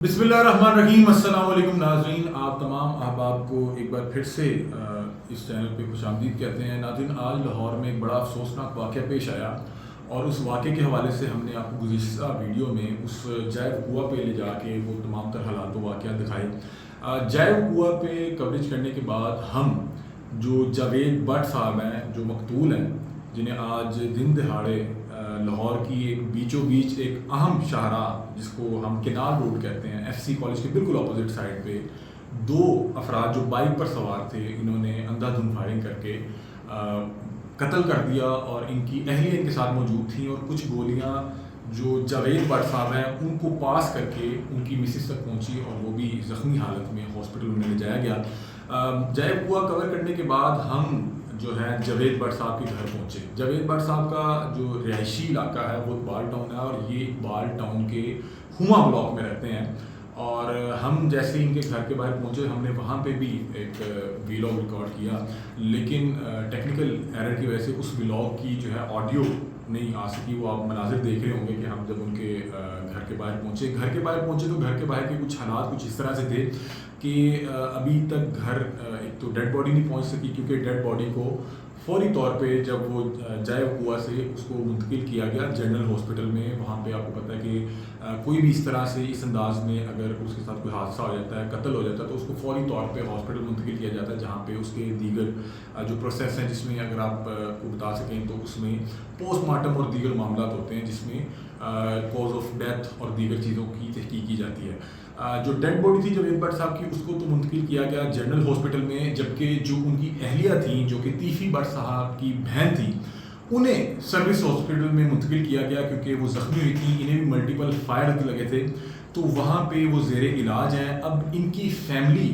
बिस्मिल्लाहिर्रहमानिर्रहीम। अस्सलाम वालेकुम नाज़रीन, आप तमाम अहबाब को एक बार फिर से इस चैनल पे खुशामदीद कहते हैं। नाज़रीन, आज लाहौर में एक बड़ा अफसोसनाक वाक़या पेश आया और उस वाक़े के हवाले से हमने आपको गुज़िश्ता वीडियो में उस जैव कुआं पे ले जाके वो तमाम तर हालात व वाक़या दिखाए। जैव कुआं पे कवरेज करने के बाद हम जो जावेद भट्ट साहब हैं, जो मकतूल हैं, जिन्हें आज दिन दहाड़े लाहौर की एक बीचों बीच एक अहम शाहराह जिसको हम केनाल रोड कहते हैं, एफसी कॉलेज के बिल्कुल अपोजिट साइड पे दो अफराद जो बाइक पर सवार थे, इन्होंने अंधाधुंध फायरिंग करके कत्ल कर दिया और इनकी अहलिया इनके साथ मौजूद थी और कुछ गोलियां जो जावेद भट्ट साहब हैं उनको पास करके उनकी मिसिस तक पहुंची और वो भी ज़ख्मी हालत में हॉस्पिटल में ले जाया गया। जैव कुआं कवर करने के बाद हम जो है जावेद भट्ट साहब के घर पहुंचे। जावेद भट्ट साहब का जो रिहायशी इलाका है वो इकबाल टाउन है और ये इकबाल टाउन के हुमा ब्लॉक में रहते हैं। और हम जैसे ही इनके घर के बाहर पहुंचे, हमने वहाँ पे भी एक वीलॉग रिकॉर्ड किया, लेकिन टेक्निकल एरर की वजह से उस वीलॉग की जो है ऑडियो नहीं आ सकी। वो आप मनाजिर देख रहे होंगे कि हम जब उनके घर के बाहर पहुंचे तो घर के बाहर के कुछ हालात कुछ इस तरह से थे कि अभी तक घर एक तो डेड बॉडी नहीं पहुंच सकी, क्योंकि डेड बॉडी को फौरी तौर पे जब वो जैव कुआं से उसको मुंतकिल किया गया जनरल हॉस्पिटल में। वहाँ पे आपको पता है कि कोई भी इस तरह से इस अंदाज में अगर उसके साथ कोई हादसा हो जाता है, कत्ल हो जाता है, तो उसको फौरी तौर पे हॉस्पिटल मुंतकिल किया जाता है, जहाँ पे उसके दीगर जो प्रोसेस हैं, जिसमें अगर आप को बता सकें तो उसमें पोस्टमार्टम और दीगर मामला होते हैं, जिसमें कॉज ऑफ डेथ और दीगर चीज़ों की तहकीक की जाती है। जो डेड बॉडी थी जावेद भट्ट साहब की, उसको तो मुंतकिल किया गया जनरल हॉस्पिटल में, जबकि जो उनकी अहलिया थी जो कि तीफी भट्ट साहब की बहन थी, उन्हें सर्विस हॉस्पिटल में मुंतकिल किया गया क्योंकि वो ज़ख्मी हुई थी, इन्हें भी मल्टीपल फायर लगे थे, तो वहाँ पे वो ज़ेरे इलाज हैं। अब इनकी फैमिली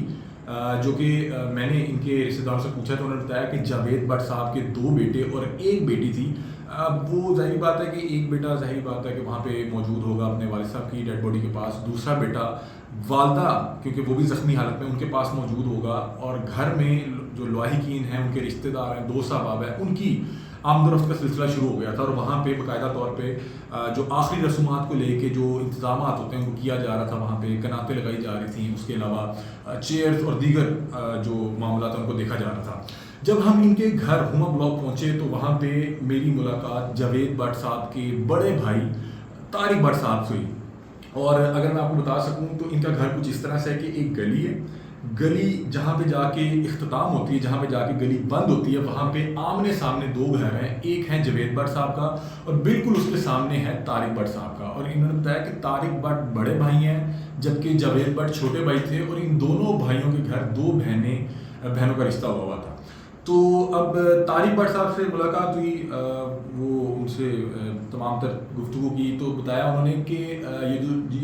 जो कि मैंने इनके रिश्तेदारों से पूछा तो उन्होंने बताया कि जावेद भट्ट साहब के 2 बेटे और 1 बेटी थी। अब वो जाहिर बात है कि एक बेटा जाहिर बात है कि वहाँ पे मौजूद होगा अपने वालिद साहब की डेड बॉडी के पास, दूसरा बेटा वालदा क्योंकि वो भी ज़ख्मी हालत में उनके पास मौजूद होगा, और घर में जो लाहिकीन हैं, उनके रिश्तेदार हैं, दोस्त अहबाब हैं, उनकी आमदरफ्त का सिलसिला शुरू हो गया था। और वहाँ पे बाकायदा तौर पे जो आखिरी रसूमात को लेके जो इंतजाम होते हैं वो किया जा रहा था, वहाँ पे कनातें लगाई जा रही थी, उसके अलावा चेयर्स और दीगर जो मामला था उनको देखा जा रहा था। जब हम इनके घर हुमा ब्लॉक पहुँचे तो वहाँ पे मेरी मुलाकात जावेद भट्ट साहब के बड़े भाई तारिक भट्ट साहब से हुई। और अगर मैं आपको बता सकूं तो इनका घर कुछ इस तरह से है कि एक गली है, गली जहाँ पे जाके इख्तिताम होती है, जहाँ पे जाके गली बंद होती है, वहाँ पे आमने सामने 2 घर हैं। एक है जावेद भट्ट साहब का और बिल्कुल उसके सामने है तारिक भट्ट साहब का। और इन्होंने बताया कि तारिक भट्ट बड़े भाई हैं जबकि जावेद भट्ट छोटे भाई थे, और इन दोनों भाइयों के घर 2 बहनों का रिश्ता हुआ था। तो अब तारिक भट्ट साहब से मुलाकात हुई, वो उनसे तमाम तर गुफ्तगू की, तो बताया उन्होंने कि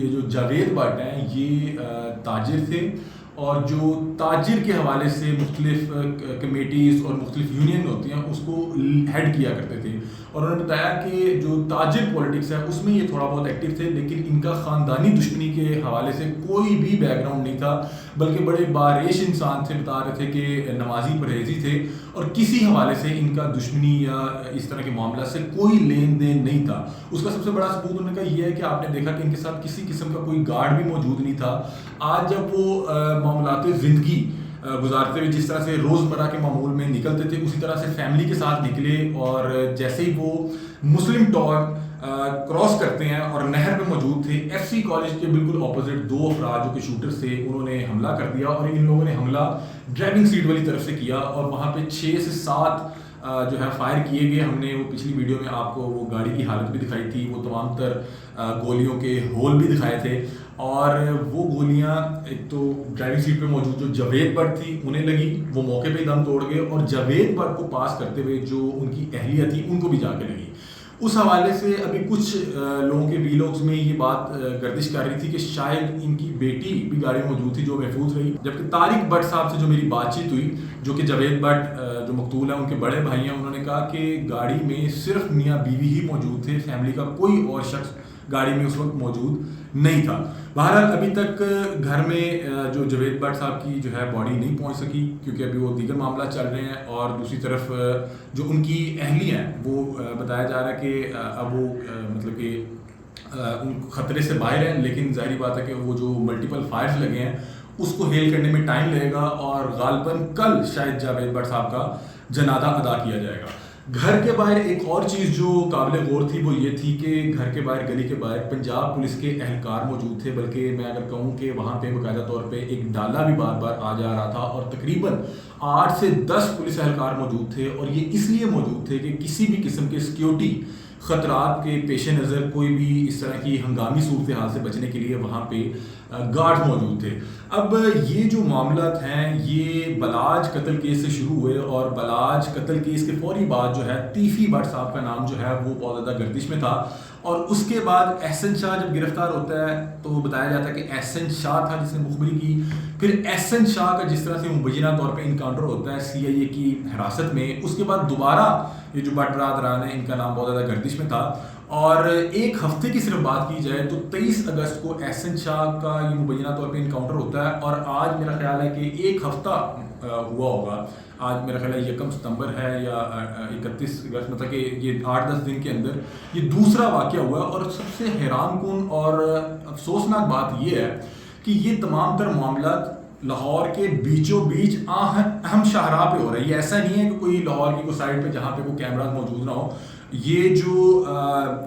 ये जो जावेद भट्ट हैं ये ताजिर थे, और जो ताजिर के हवाले से मुख्तलिफ कमेटीज़ और मुख्तलिफ यूनियन होती हैं उसको हेड किया करते थे। और उन्होंने बताया कि जो ताजिर पॉलिटिक्स है उसमें ये थोड़ा बहुत एक्टिव थे, लेकिन इनका ख़ानदानी दुश्मनी के हवाले से कोई भी बैकग्राउंड नहीं था, बल्कि बड़े बारिश इंसान से बता रहे थे कि नमाजी परहेजी थे, और किसी हवाले से इनका दुश्मनी या इस तरह के मामला से कोई लेन देन नहीं था। उसका सबसे बड़ा सबूत उन्होंने कहा यह है कि आपने देखा कि इनके साथ किसी किस्म का कोई गार्ड भी मौजूद नहीं था। आज जब वो मामलाते ज़िंदगी गुजारते हुए जिस तरह से रोज़मर्रा के मामूल में निकलते थे, उसी तरह से फैमिली के साथ निकले, और जैसे ही वो मुस्लिम टॉन क्रॉस करते हैं और नहर पे मौजूद थे, एफसी कॉलेज के बिल्कुल ऑपोजिट 2 अफराद जो कि शूटर्स थे, उन्होंने हमला कर दिया। और इन लोगों ने हमला ड्राइविंग सीट वाली तरफ से किया, और वहाँ पे 6 से 7 जो है फायर किए गए। हमने वो पिछली वीडियो में आपको वो गाड़ी की हालत भी दिखाई थी, वो तमाम तर गोलियों के होल भी दिखाए थे, और वो गोलियां एक तो ड्राइविंग सीट पे मौजूद जो जावेद भट्ट थी उन्हें लगी, वो मौके पे दम तोड़ गए, और जावेद भट्ट को पास करते हुए जो उनकी अहलिया थी उनको भी जाके लगी। उस हवाले से अभी कुछ लोगों के वीलॉग्स में ये बात गर्दिश कर रही थी कि शायद इनकी बेटी भी गाड़ी में मौजूद थी जो महफूज रही। जबकि तारिक भट्ट साहब से जो मेरी बातचीत हुई, जो कि जावेद भट्ट जो मकतूल हैं उनके बड़े भाई हैं, उन्होंने कहा कि गाड़ी में सिर्फ मियाँ बीवी ही मौजूद थे, फैमिली का कोई और शख्स गाड़ी में उस वक्त मौजूद नहीं था। बहरहाल अभी तक घर में जो जावेद भट्ट साहब की जो है बॉडी नहीं पहुंच सकी, क्योंकि अभी वो दीगर मामला चल रहे हैं, और दूसरी तरफ जो उनकी अहली हैं वो बताया जा रहा है कि अब वो मतलब कि ان خطرے سے باہر ہیں، لیکن ظاہری بات ہے کہ وہ جو ملٹیپل فائرز لگے ہیں اس کو ہیل کرنے میں ٹائم لگے گا، اور غالباً کل شاید جاوید بٹ صاحب کا جنازہ ادا کیا جائے گا۔ گھر کے باہر ایک اور چیز جو قابل غور تھی وہ یہ تھی کہ گھر کے باہر، گلی کے باہر پنجاب پولیس کے اہلکار موجود تھے، بلکہ میں اگر کہوں کہ وہاں پہ باقاعدہ طور پہ ایک ڈالا بھی بار بار آ جا رہا تھا، اور تقریباً 8 سے 10 پولیس اہلکار موجود تھے، اور یہ اس لیے موجود تھے کہ کسی بھی قسم کے سیکیورٹی خطرات کے پیش نظر کوئی بھی اس طرح کی ہنگامی صورتحال سے بچنے کے لیے وہاں پہ گارڈ موجود تھے۔ اب یہ جو معاملات ہیں یہ بلاج قتل کیس سے شروع ہوئے، اور بلاج قتل کیس کے فوری بعد جو ہے تیفی بٹ صاحب کا نام جو ہے وہ بہت زیادہ گردش میں تھا، اور اس کے بعد احسن شاہ جب گرفتار ہوتا ہے تو بتایا جاتا ہے کہ احسن شاہ تھا جس نے مخبری کی، پھر احسن شاہ کا جس طرح سے مبینہ طور پہ انکاؤنٹر ہوتا ہے CIA کی حراست میں، اس کے بعد دوبارہ یہ جو بٹ برادران ہیں ان کا نام بہت زیادہ گردش میں تھا، اور ایک ہفتے کی صرف بات کی جائے تو 23 اگست کو احسن شاہ کا یہ مبینہ طور پہ انکاؤنٹر ہوتا ہے، اور آج میرا خیال ہے کہ ایک ہفتہ ہوا ہوگا، آج میرا خیال ہے 1 ستمبر ہے یا 31 اگست، مطلب کہ یہ 8-10 دن کے اندر یہ دوسرا واقعہ ہوا ہے۔ اور سب سے حیران کن اور افسوسناک بات یہ ہے کہ یہ تمام تر معاملات لاہور کے بیچوں بیچ اہم شاہراہ پہ ہو رہا ہے۔ یہ ایسا نہیں ہے کہ کوئی لاہور کی کوئی سائڈ پہ جہاں پہ کوئی کیمراز موجود نہ ہو، یہ جو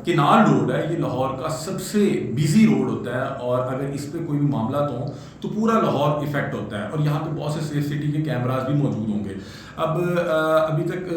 کنال روڈ ہے یہ لاہور کا سب سے بیزی روڈ ہوتا ہے، اور اگر اس پہ کوئی بھی معاملات ہوں تو پورا لاہور افیکٹ ہوتا ہے، اور یہاں پہ بہت سے سیف سٹی کے کیمراز بھی موجود ہوں گے۔ اب ابھی تک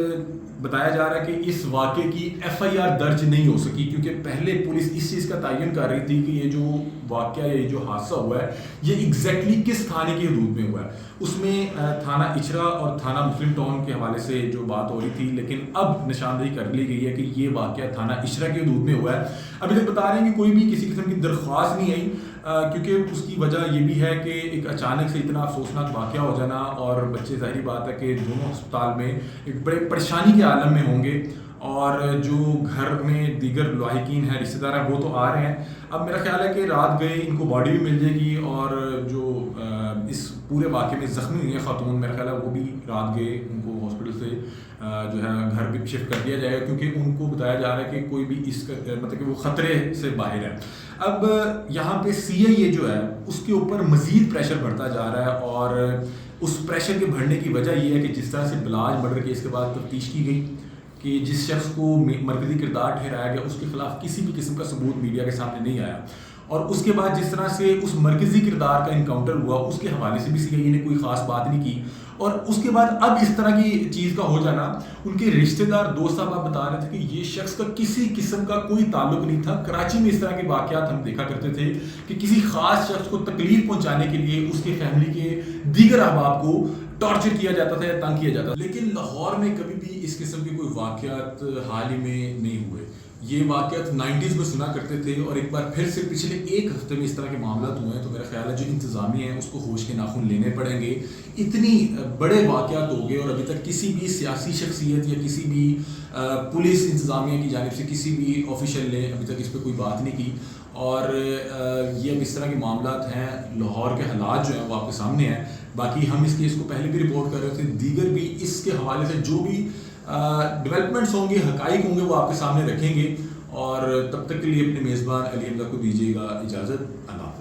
بتایا جا رہا ہے کہ اس واقعے کی FIR درج نہیں ہو سکی، کیونکہ پہلے پولیس اس چیز کا تعین کر رہی تھی کہ یہ جو واقعہ، یہ جو حادثہ ہوا ہے یہ ایگزیکٹلی کس تھانے کی حدود میں ہوا ہے۔ اس میں تھانہ اچرا اور تھانہ مسلم ٹاؤن کے حوالے سے جو بات ہو رہی تھی، لیکن اب نشاندہی کر لی گئی ہے کہ یہ واقعہ تھانہ اچرا کی حدود میں ہوا ہے۔ ابھی تک بتا رہے ہیں کہ کوئی بھی کسی قسم کی درخواست نہیں آئی، کیونکہ اس کی وجہ یہ بھی ہے کہ ایک اچانک سے اتنا افسوسناک واقعہ ہو جانا، اور بچے ظاہری بات ہے کہ دونوں ہسپتال میں ایک بڑے پریشانی کے عالم میں ہوں گے، اور جو گھر میں دیگر لاحقین ہیں، رشتہ دار ہیں، وہ تو آ رہے ہیں۔ اب میرا خیال ہے کہ رات گئے ان کو باڈی بھی مل جائے گی، اور جو اس پورے واقعے میں زخمی ہوئی ہیں خاتون، میرا خیال ہے وہ بھی رات گئے ان کو ہاسپٹل سے جو ہے گھر بھی شفٹ کر دیا جائے گا، کیونکہ ان کو بتایا جا رہا ہے کہ کوئی بھی اس کا مطلب کہ وہ خطرے سے باہر ہے۔ اب یہاں پہ CIA جو ہے اس کے اوپر مزید پریشر بڑھتا جا رہا ہے، اور اس پریشر کے بڑھنے کی وجہ یہ ہے کہ جس طرح سے بلاج مرڈر کیس کے بعد تفتیش کی گئی کہ جس شخص کو مرکزی کردار ٹھہرایا گیا اس کے خلاف کسی بھی قسم کا ثبوت میڈیا کے سامنے نہیں آیا، اور اس کے بعد جس طرح سے اس مرکزی کردار کا انکاؤنٹر ہوا اس کے حوالے سے بھی CIA نے کوئی خاص بات نہیں کی، اور اس کے بعد اب اس طرح کی چیز کا ہو جانا، ان کے رشتہ دار دوست صاحب بتا رہے تھے کہ یہ شخص کا کسی قسم کا کوئی تعلق نہیں تھا۔ کراچی میں اس طرح کے واقعات ہم دیکھا کرتے تھے کہ کسی خاص شخص کو تکلیف پہنچانے کے لیے اس کے فیملی کے دیگر احباب کو ٹارچر کیا جاتا تھا یا تنگ کیا جاتا تھا، لیکن لاہور میں کبھی بھی اس قسم کے کوئی واقعات حال ہی میں نہیں ہوئے۔ یہ واقعات 90s میں سنا کرتے تھے، اور ایک بار پھر سے پچھلے ایک ہفتے میں اس طرح کے معاملات ہوئے ہیں، تو میرا خیال ہے جو انتظامیہ ہیں اس کو ہوش کے ناخن لینے پڑیں گے۔ اتنی بڑے واقعات ہو گئے، اور ابھی تک کسی بھی سیاسی شخصیت یا کسی بھی پولیس انتظامیہ کی جانب سے کسی بھی آفیشل نے ابھی تک اس پہ کوئی بات نہیں کی، اور یہ اب اس طرح کے معاملات ہیں، لاہور کے حالات جو ہیں وہ آپ کے سامنے ہیں۔ باقی ہم اس کیس کو پہلے بھی رپورٹ کر رہے تھے، دیگر بھی اس کے حوالے سے جو بھی ڈیولپمنٹس ہوں گے، حقائق ہوں گے، وہ آپ کے سامنے رکھیں گے، اور تب تک کے لیے اپنے میزبان علی حمزہ کو دیجیے گا اجازت۔ اللہ حافظ۔